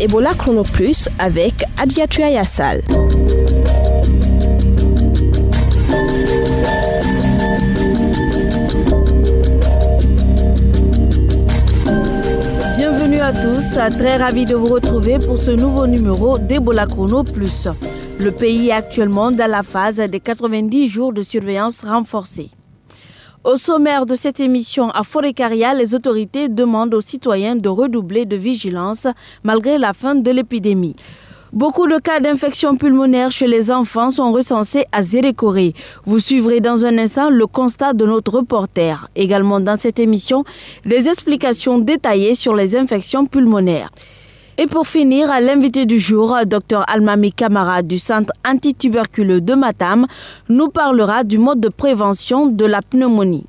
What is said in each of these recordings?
Ebola Chrono Plus avec Adiatou Yassal. Bienvenue à tous, très ravi de vous retrouver pour ce nouveau numéro d'Ebola Chrono Plus. Le pays est actuellement dans la phase des 90 jours de surveillance renforcée. Au sommaire de cette émission à Forêt-Caria, les autorités demandent aux citoyens de redoubler de vigilance malgré la fin de l'épidémie. Beaucoup de cas d'infection pulmonaire chez les enfants sont recensés à Zérékoré. Vous suivrez dans un instant le constat de notre reporter. Également dans cette émission, des explications détaillées sur les infections pulmonaires. Et pour finir, l'invité du jour, Dr Almami Camara du centre antituberculeux de Matam, nous parlera du mode de prévention de la pneumonie.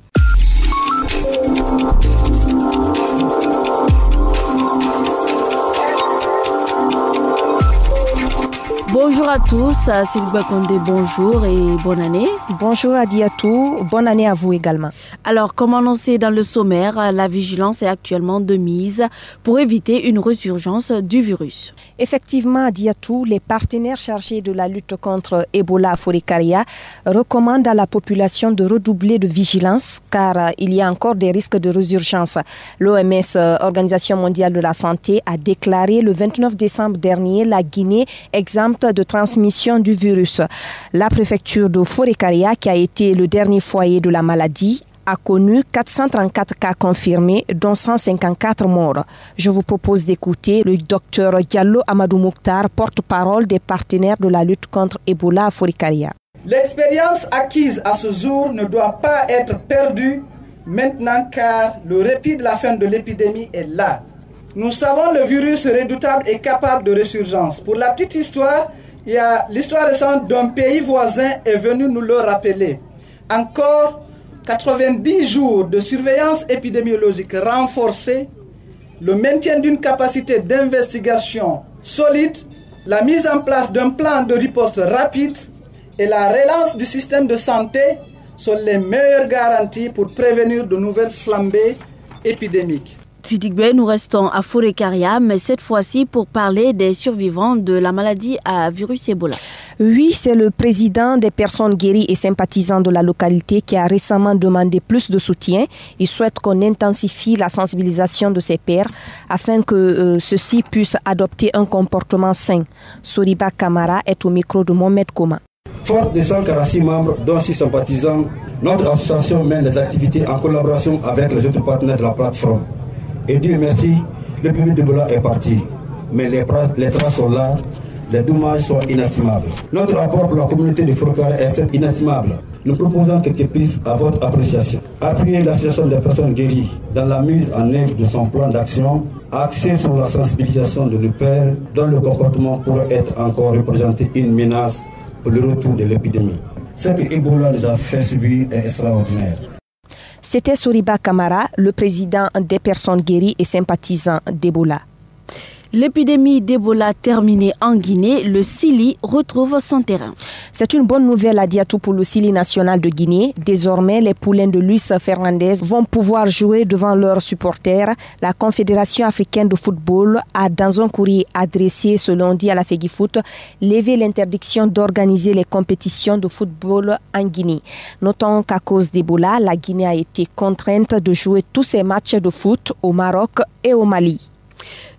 Bonjour à tous, Sylvia Condé, bonjour et bonne année. Bonjour Adiatou, bonne année à vous également. Alors, comme annoncé dans le sommaire, la vigilance est actuellement de mise pour éviter une résurgence du virus. Effectivement, Adiatou, les partenaires chargés de la lutte contre Ebola à Forêt-Caria recommandent à la population de redoubler de vigilance car il y a encore des risques de résurgence. L'OMS, Organisation mondiale de la santé, a déclaré le 29 décembre dernier la Guinée exempte de transmission du virus. La préfecture de Forêt-Caria, qui a été le dernier foyer de la maladie, a connu 434 cas confirmés, dont 154 morts. Je vous propose d'écouter le docteur Diallo Amadou Mouktar, porte-parole des partenaires de la lutte contre Ebola à Forêt-Caria. L'expérience acquise à ce jour ne doit pas être perdue maintenant car le répit de la fin de l'épidémie est là. Nous savons le virus redoutable est capable de résurgence. Pour la petite histoire, l'histoire récente d'un pays voisin est venue nous le rappeler. Encore 90 jours de surveillance épidémiologique renforcée, le maintien d'une capacité d'investigation solide, la mise en place d'un plan de riposte rapide et la relance du système de santé sont les meilleures garanties pour prévenir de nouvelles flambées épidémiques. Sidikbe, nous restons à Forêt-Caria, mais cette fois-ci pour parler des survivants de la maladie à virus Ebola. Oui, c'est le président des personnes guéries et sympathisants de la localité qui a récemment demandé plus de soutien. Il souhaite qu'on intensifie la sensibilisation de ses pairs afin que ceux-ci puissent adopter un comportement sain. Soriba Kamara est au micro de Mohamed Koma. Forte de 146 membres, dont 6 sympathisants, notre association mène les activités en collaboration avec les autres partenaires de la plateforme. Et Dieu merci, le public d'Ebola est parti. Mais les traces sont là, les dommages sont inestimables. Notre rapport pour la communauté de Forêt-Caria est inestimable. Nous proposons quelques pistes à votre appréciation. Appuyer l'association des personnes guéries dans la mise en œuvre de son plan d'action, axé sur la sensibilisation de nos pairs, dont le comportement pourrait être encore représenté une menace pour le retour de l'épidémie. Ce que Ebola nous a fait subir est extraordinaire. C'était Soriba Kamara, le président des personnes guéries et sympathisants d'Ebola. L'épidémie d'Ebola terminée en Guinée, le Sili retrouve son terrain. C'est une bonne nouvelle à Diatou pour le Sili national de Guinée. Désormais, les poulains de Luis Fernandez vont pouvoir jouer devant leurs supporters. La Confédération africaine de football a, dans un courrier adressé ce lundi à la FEGIFOOT, levé l'interdiction d'organiser les compétitions de football en Guinée. Notons qu'à cause d'Ebola, la Guinée a été contrainte de jouer tous ses matchs de foot au Maroc et au Mali.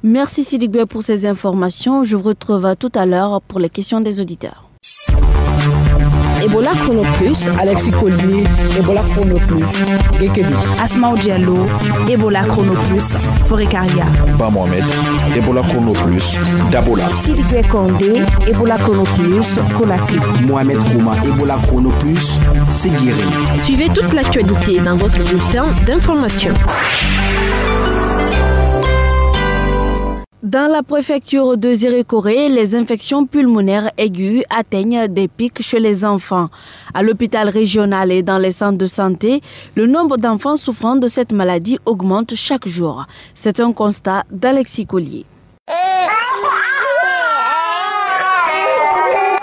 Merci Sidikbe pour ces informations. Je vous retrouve tout à l'heure pour les questions des auditeurs. Ebola Chrono Plus, Alexis Collier, Ebola Chrono Plus, Gekedu, Asmaou Diallo, Ebola Chrono Plus, Forêt-Caria, Ba Mohamed, Ebola Chrono Plus, Dabola, Sidikbe Condé, Ebola Chrono Plus, Conakry, Mohamed Kouma, Ebola Chrono Plus, Séguiré. Suivez toute l'actualité dans votre bulletin d'information. Dans la préfecture de Zérékoré, les infections pulmonaires aiguës atteignent des pics chez les enfants. À l'hôpital régional et dans les centres de santé, le nombre d'enfants souffrant de cette maladie augmente chaque jour. C'est un constat d'Alexis Collier.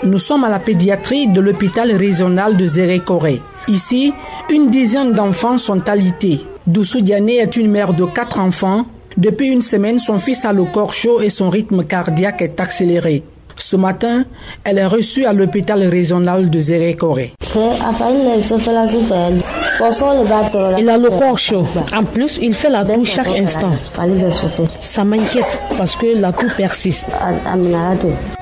Nous sommes à la pédiatrie de l'hôpital régional de Zérékoré. Ici, Une dizaine d'enfants sont alités. Doussou Diané est une mère de 4 enfants. Depuis une semaine, son fils a le corps chaud et son rythme cardiaque est accéléré. Ce matin, elle est reçue à l'hôpital régional de Zérékoré. Il a le corps chaud. En plus, il fait la toux chaque instant. Ça m'inquiète parce que la toux persiste.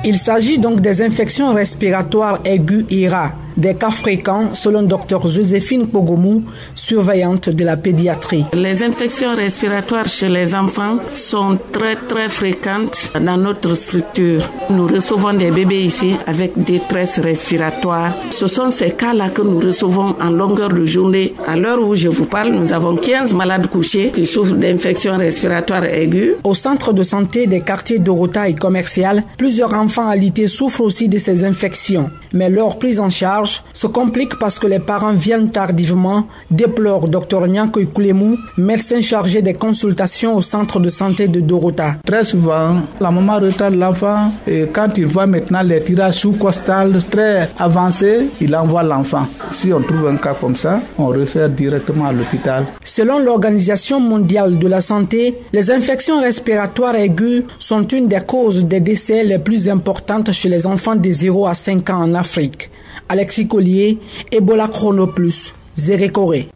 Il s'agit donc des infections respiratoires aiguës IRA, des cas fréquents selon Dr Joséphine Pogomou, surveillante de la pédiatrie. Les infections respiratoires chez les enfants sont très fréquentes dans notre structure. Nous recevons des bébés ici avec détresse respiratoire. Ce sont ces cas-là que nous recevons en longueur de journée. À l'heure où je vous parle, nous avons 15 malades couchés qui souffrent d'infections respiratoires aiguës. Au centre de santé des quartiers Dorota et Commercial, plusieurs enfants alités souffrent aussi de ces infections. Mais leur prise en charge se complique parce que les parents viennent tardivement, déplore Dr Nyanko Ikulemou, médecin chargé des consultations au centre de santé de Dorota. Très souvent, la maman retarde l'enfant et quand il voit maintenant les tirages sous-costales très avancés, il envoie l'enfant. Si on trouve un cas comme ça, on réfère directement à l'hôpital. Selon l'Organisation mondiale de la santé, les infections respiratoires aiguës sont une des causes des décès les plus importantes chez les enfants de 0 à 5 ans en Afrique. Alexis Collier, Ebola Chrono Plus, Zérékoré.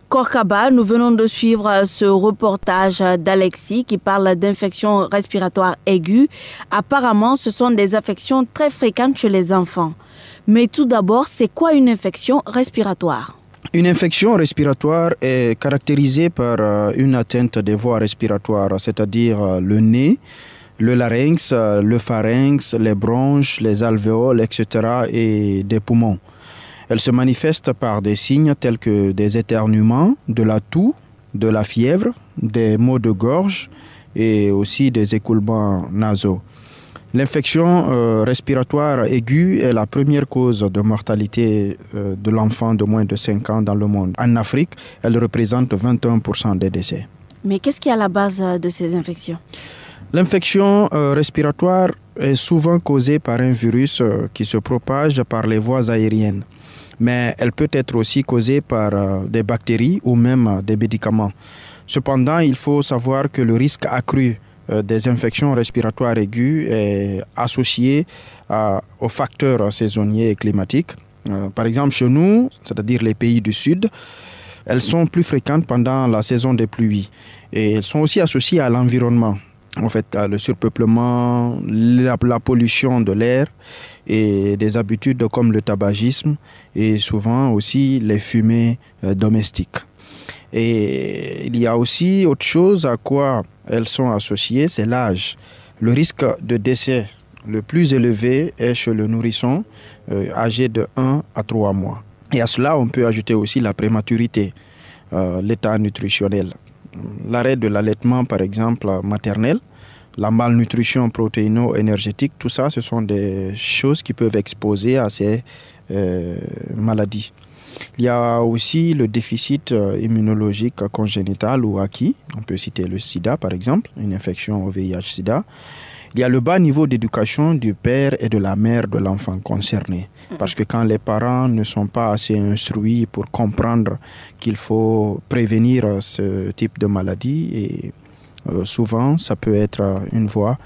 Korkaba, nous venons de suivre ce reportage d'Alexis qui parle d'infections respiratoires aiguës. Apparemment, ce sont des infections très fréquentes chez les enfants. Mais tout d'abord, c'est quoi une infection respiratoire ? Une infection respiratoire est caractérisée par une atteinte des voies respiratoires, c'est-à-dire le nez, le larynx, le pharynx, les bronches, les alvéoles, etc. et des poumons. Elle se manifeste par des signes tels que des éternuements, de la toux, de la fièvre, des maux de gorge et aussi des écoulements nasaux. L'infection respiratoire aiguë est la première cause de mortalité de l'enfant de moins de 5 ans dans le monde. En Afrique, elle représente 21% des décès. Mais qu'est-ce qui est à la base de ces infections ? L'infection respiratoire est souvent causée par un virus qui se propage par les voies aériennes. Mais elle peut être aussi causée par des bactéries ou même des médicaments. Cependant, il faut savoir que le risque accru des infections respiratoires aiguës est associé aux facteurs saisonniers et climatiques. Par exemple, chez nous, c'est-à-dire les pays du Sud, elles sont plus fréquentes pendant la saison des pluies. Et elles sont aussi associées à l'environnement. En fait, le surpeuplement, la pollution de l'air et des habitudes comme le tabagisme et souvent aussi les fumées domestiques. Et il y a aussi autre chose à quoi elles sont associées, c'est l'âge. Le risque de décès le plus élevé est chez le nourrisson âgé de 1 à 3 mois. Et à cela, on peut ajouter aussi la prématurité, l'état nutritionnel. L'arrêt de l'allaitement, par exemple, maternel, la malnutrition protéino-énergétique, tout ça, ce sont des choses qui peuvent exposer à ces maladies. Il y a aussi le déficit immunologique congénital ou acquis. On peut citer le sida, par exemple, une infection au VIH-sida. Il y a le bas niveau d'éducation du père et de la mère de l'enfant concerné. Parce que quand les parents ne sont pas assez instruits pour comprendre qu'il faut prévenir ce type de maladie, et souvent ça peut être une voie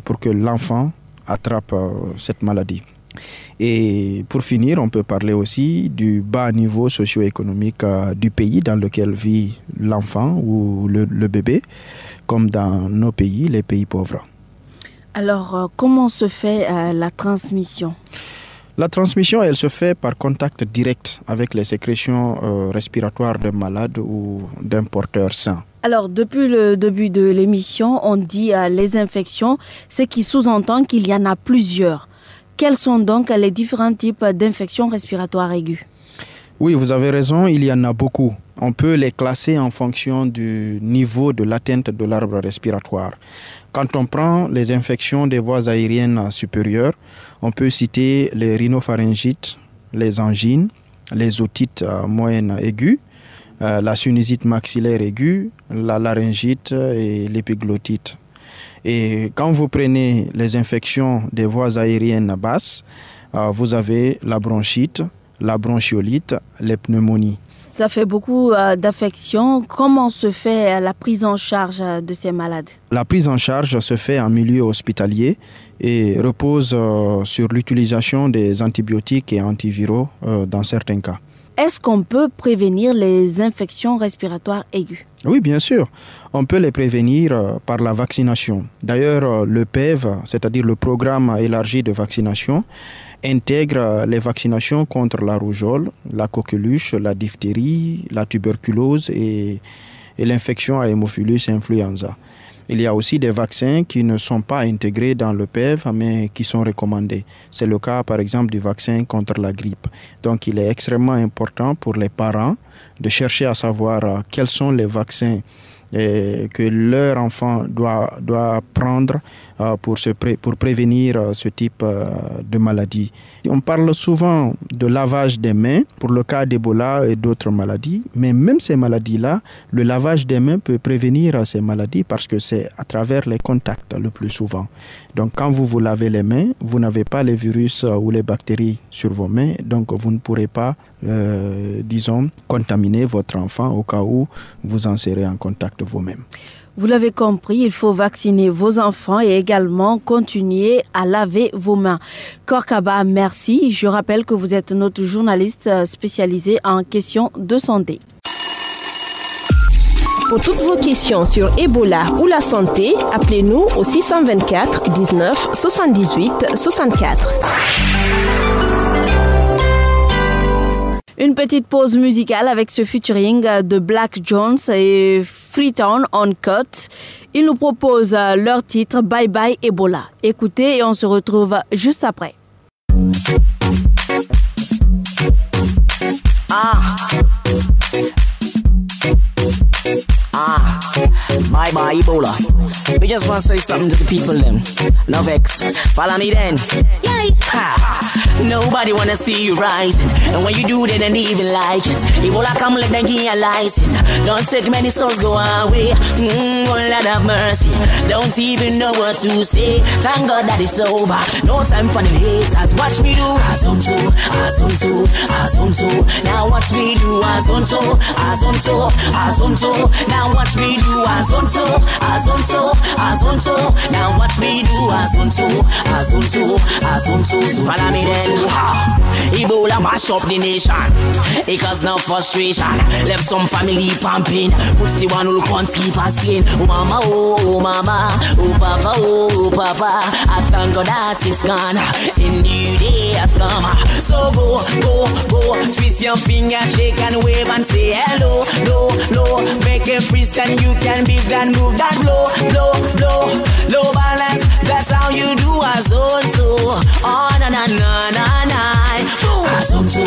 pour que l'enfant attrape cette maladie. Et pour finir, on peut parler aussi du bas niveau socio-économique du pays dans lequel vit l'enfant ou le bébé, comme dans nos pays, les pays pauvres. Alors, comment se fait la transmission ? La transmission, elle se fait par contact direct avec les sécrétions respiratoires d'un malade ou d'un porteur sain. Alors, depuis le début de l'émission, on dit les infections, ce qui sous-entend qu'il y en a plusieurs. Quels sont donc les différents types d'infections respiratoires aiguës ? Oui, vous avez raison, il y en a beaucoup. On peut les classer en fonction du niveau de l'atteinte de l'arbre respiratoire. Quand on prend les infections des voies aériennes supérieures, on peut citer les rhinopharyngites, les angines, les otites moyennes aiguës, la sinusite maxillaire aiguë, la laryngite et l'épiglottite. Et quand vous prenez les infections des voies aériennes basses, vous avez la bronchite, la bronchiolite, les pneumonies. Ça fait beaucoup d'affections. Comment se fait la prise en charge de ces malades? La prise en charge se fait en milieu hospitalier et repose sur l'utilisation des antibiotiques et antiviraux dans certains cas. Est-ce qu'on peut prévenir les infections respiratoires aiguës? Oui, bien sûr. On peut les prévenir par la vaccination. D'ailleurs, le PEV, c'est-à-dire le programme élargi de vaccination, intègre les vaccinations contre la rougeole, la coqueluche, la diphtérie, la tuberculose et l'infection à Haemophilus influenza. Il y a aussi des vaccins qui ne sont pas intégrés dans le PEV, mais qui sont recommandés. C'est le cas, par exemple, du vaccin contre la grippe. Donc, il est extrêmement important pour les parents de chercher à savoir quels sont les vaccins que leur enfant doit prendre pour prévenir ce type de maladie. On parle souvent de lavage des mains pour le cas d'Ebola et d'autres maladies, mais même ces maladies-là, le lavage des mains peut prévenir ces maladies parce que c'est à travers les contacts le plus souvent. Donc quand vous vous lavez les mains, vous n'avez pas les virus ou les bactéries sur vos mains, donc vous ne pourrez pas, contaminer votre enfant au cas où vous en serez en contact vous-même. Vous l'avez compris, il faut vacciner vos enfants et également continuer à laver vos mains. Korkaba, merci. Je rappelle que vous êtes notre journaliste spécialisé en questions de santé. Pour toutes vos questions sur Ebola ou la santé, appelez-nous au 624 19 78 64. Une petite pause musicale avec ce featuring de Black Jones et Freetown Uncut. Ils nous proposent leur titre Bye Bye Ebola. Écoutez et on se retrouve juste après. Bye bye Ebola. We just want to say something to the people them. No vex. Follow me then. Yay. Ha. Nobody wanna see you rising, and when you do they don't even like it. Ebola come let them give you a license. Don't take many souls go away. Oh Lord have mercy. Don't even know what to say. Thank God that it's over. No time for the haters. Watch me do Azonto, Azonto, Azonto. Now watch me do Azonto, Azonto, Azonto. Now watch me do Azonto, Azonto, Azonto. Now watch me do Azonto, Azonto, Azonto. Follow me then. Ebola mash up the nation. It cause no frustration. Left some family pumping. Put the one who can't keep us skin. Oh mama, oh mama, oh papa, oh papa. I thank God that it's gone. A new day has come. So go, go, go. Twist your finger, shake and wave and say hello, low, low. Make a freestyle, you can beat and move that blow, blow, blow. Low balance, that's how you do Azonto. Oh na na na na na. Azonto,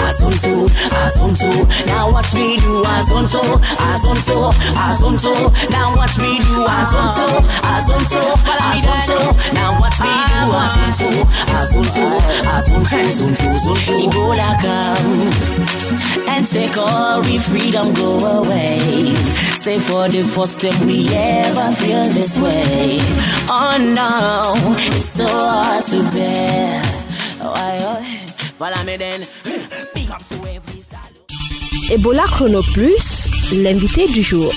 Azonto, Azonto. Now watch me do Azonto, Azonto, Azonto. Now watch me do Azonto, Azonto, Azonto. Now watch me do Azonto, Azonto, Azonto, Azonto, Azonto. Ebola come and take all we freedom go away. Say for the first time we ever feel this way. Oh no, it's so hard to bear. Ebola Chrono Plus, l'invité du jour.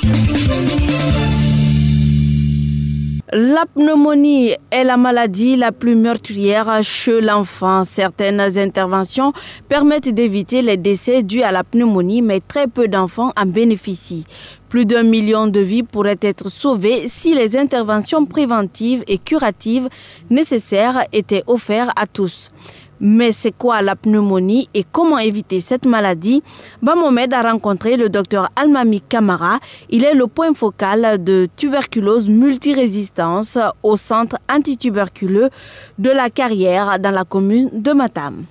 La pneumonie est la maladie la plus meurtrière chez l'enfant. Certaines interventions permettent d'éviter les décès dus à la pneumonie, mais très peu d'enfants en bénéficient. Plus d'1 million de vies pourraient être sauvées si les interventions préventives et curatives nécessaires étaient offertes à tous. Mais c'est quoi la pneumonie et comment éviter cette maladie? Bamomed a rencontré le docteur Almami Kamara. Il est le point focal de tuberculose multirésistance au centre antituberculeux de la Carrière dans la commune de Matam.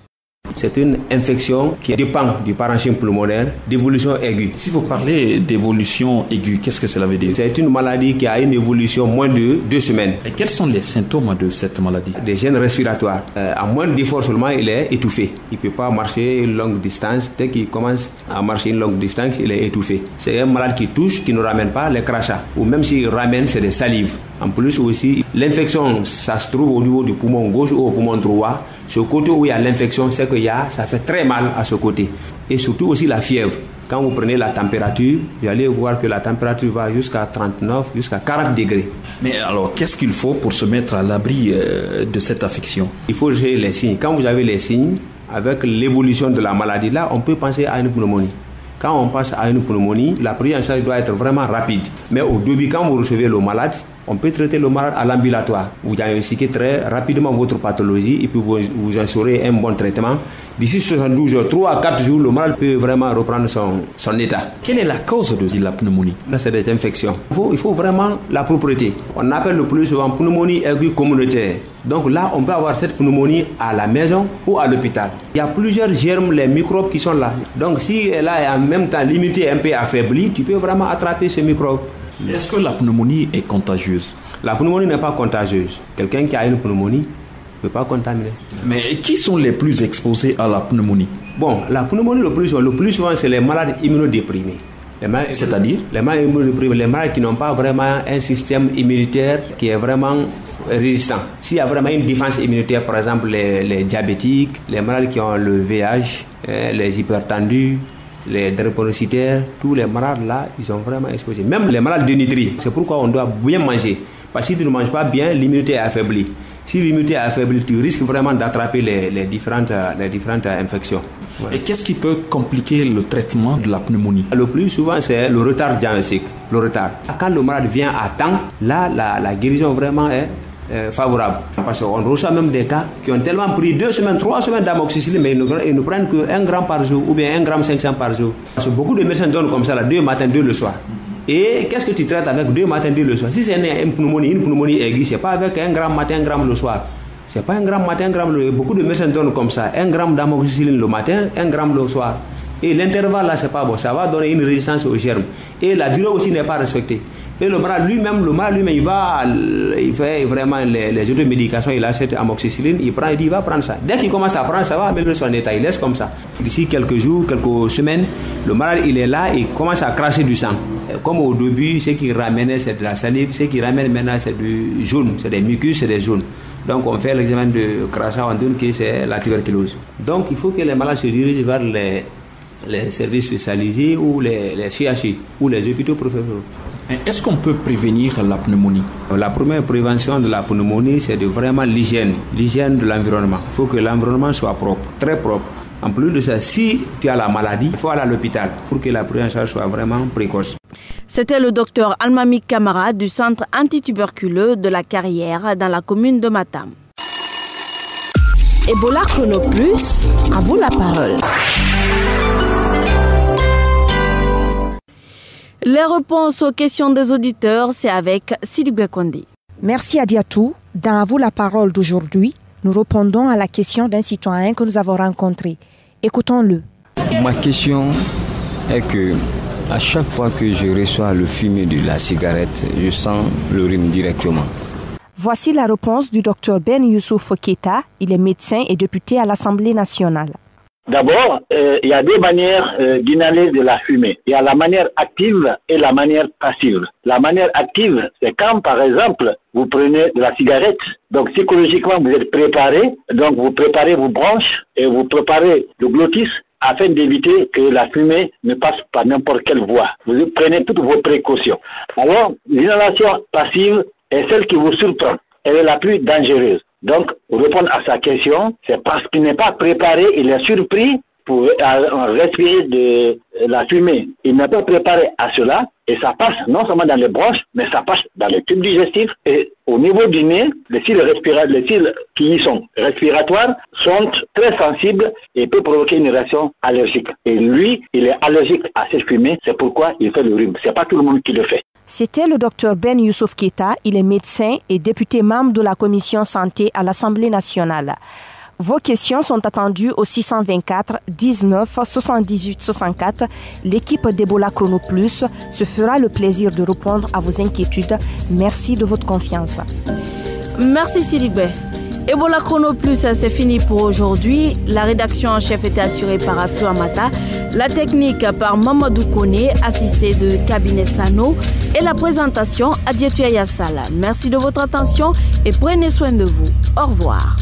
C'est une infection qui dépend du parenchyme pulmonaire d'évolution aiguë. Si vous parlez d'évolution aiguë, qu'est-ce que cela veut dire? C'est une maladie qui a une évolution moins de 2 semaines. Et quels sont les symptômes de cette maladie? Des gènes respiratoires. À moins d'efforts seulement, il est étouffé. Il ne peut pas marcher une longue distance. Dès qu'il commence à marcher une longue distance, il est étouffé. C'est un malade qui touche, qui ne ramène pas les crachats. Ou même s'il ramène, c'est des salives. En plus aussi, l'infection, ça se trouve au niveau du poumon gauche ou au poumon droit. Ce côté où il y a l'infection, c'est que ça fait très mal à ce côté. Et surtout aussi la fièvre. Quand vous prenez la température, vous allez voir que la température va jusqu'à 39, jusqu'à 40 degrés. Mais alors, qu'est-ce qu'il faut pour se mettre à l'abri de cette affection? Il faut gérer les signes. Quand vous avez les signes, avec l'évolution de la maladie, là, on peut penser à une pneumonie. Quand on passe à une pneumonie, la prise en charge doit être vraiment rapide. Mais au début, quand vous recevez le malade, on peut traiter le malade à l'ambulatoire. Vous diagnostiquez très rapidement votre pathologie et puis vous assurez un bon traitement. D'ici 72 jours, 3 à 4 jours, le malade peut vraiment reprendre son état. Quelle est la cause de la pneumonie? Là, c'est des infections. Il faut vraiment la propreté. On appelle le plus souvent pneumonie aiguë communautaire. Donc là, on peut avoir cette pneumonie à la maison ou à l'hôpital. Il y a plusieurs germes, les microbes qui sont là. Donc si elle est en même temps limitée, un peu affaiblie, tu peux vraiment attraper ces microbes. Est-ce que la pneumonie est contagieuse? La pneumonie n'est pas contagieuse. Quelqu'un qui a une pneumonie ne peut pas contaminer. Mais qui sont les plus exposés à la pneumonie? Bon, la pneumonie le plus souvent, c'est les malades immunodéprimés. C'est-à-dire? Les malades immunodéprimés, les malades qui n'ont pas vraiment un système immunitaire qui est vraiment résistant. S'il y a vraiment une défense immunitaire, par exemple les diabétiques, les malades qui ont le VIH, les hypertendus, les drépanocytaires, tous les malades là, ils sont vraiment exposés. Même les malades de nitrie. C'est pourquoi on doit bien manger. Parce que si tu ne manges pas bien, l'immunité est affaiblie. Si l'immunité est affaiblie, tu risques vraiment d'attraper les différentes infections. Et qu'est-ce qui peut compliquer le traitement de la pneumonie? Le plus souvent, c'est le retard diagnostique. Le retard. Quand le malade vient à temps, là, la guérison vraiment est favorable. Parce qu'on reçoit même des cas qui ont tellement pris 2 semaines, 3 semaines d'amoxicilline, mais ils ne prennent que 1 gramme par jour ou bien 1 gramme 500 par jour. Parce que beaucoup de médecins donnent comme ça, 2 matins, 2 le soir. Et qu'est-ce que tu traites avec 2 matins, 2 le soir? Si c'est une pneumonie aiguë, c'est pas avec 1 gramme matin, 1 gramme le soir. C'est pas 1 gramme matin, 1 gramme le soir. Beaucoup de médecins donnent comme ça, 1 gramme d'amoxicilline le matin, 1 gramme le soir. Et l'intervalle là, c'est pas bon. Ça va donner une résistance aux germes. Et la durée aussi n'est pas respectée. Et le malade lui-même, il fait vraiment les autres médications, il achète amoxicilline, il dit il va prendre ça. Dès qu'il commence à prendre, ça va améliorer son état, il laisse comme ça. D'ici quelques jours, quelques semaines, le malade il est là, il commence à cracher du sang. Comme au début, ce qui ramenait c'est de la salive, ce qui ramène maintenant c'est du jaune, c'est des mucus, c'est des jaunes. Donc on fait l'examen de crachat, on donne que c'est la tuberculose. Donc il faut que les malades se dirigent vers les services spécialisés ou les CHI ou les hôpitaux professionnels. Est-ce qu'on peut prévenir la pneumonie? La première prévention de la pneumonie, c'est vraiment l'hygiène de l'environnement. Il faut que l'environnement soit propre, très propre. En plus de ça, si tu as la maladie, il faut aller à l'hôpital pour que la prise en charge soit vraiment précoce. C'était le docteur Almami Camara du centre antituberculeux de la Carrière dans la commune de Matam. Ebola Chrono Plus, à vous la parole. Les réponses aux questions des auditeurs, c'est avec Sidibé Kondé. Merci Adiatou. Dans À vous la parole d'aujourd'hui, nous répondons à la question d'un citoyen que nous avons rencontré. Écoutons-le. Ma question est que à chaque fois que je reçois le fumet de la cigarette, je sens le rhume directement. Voici la réponse du docteur Ben Youssouf Keita. Il est médecin et député à l'Assemblée nationale. D'abord, il y a 2 manières d'inhaler de la fumée. Il y a la manière active et la manière passive. La manière active, c'est quand, par exemple, vous prenez de la cigarette. Donc, psychologiquement, vous êtes préparé. Donc, vous préparez vos branches et vous préparez le glottis afin d'éviter que la fumée ne passe par n'importe quelle voie. Vous prenez toutes vos précautions. Alors, l'inhalation passive est celle qui vous surprend. Elle est la plus dangereuse. Donc, pour répondre à sa question, c'est parce qu'il n'est pas préparé, il est surpris pour respirer de la fumée. Il n'est pas préparé à cela et ça passe non seulement dans les bronches, mais ça passe dans le tube digestif et au niveau du nez, les cils qui y sont respiratoires sont très sensibles et peuvent provoquer une réaction allergique. Et lui, il est allergique à cette fumée, c'est pourquoi il fait le rhume. C'est pas tout le monde qui le fait. C'était le docteur Ben Youssouf Keita. Il est médecin et député membre de la commission santé à l'Assemblée nationale. Vos questions sont attendues au 624 19 78 64. L'équipe d'Ebola Chrono Plus se fera le plaisir de répondre à vos inquiétudes. Merci de votre confiance. Merci Silibé. Ebola Chrono Plus, c'est fini pour aujourd'hui. La rédaction en chef était assurée par Aflou Amata, la technique par Mamadou Kone, assisté de Cabinet Sano, et la présentation à Dietou Yassala. Merci de votre attention et prenez soin de vous. Au revoir.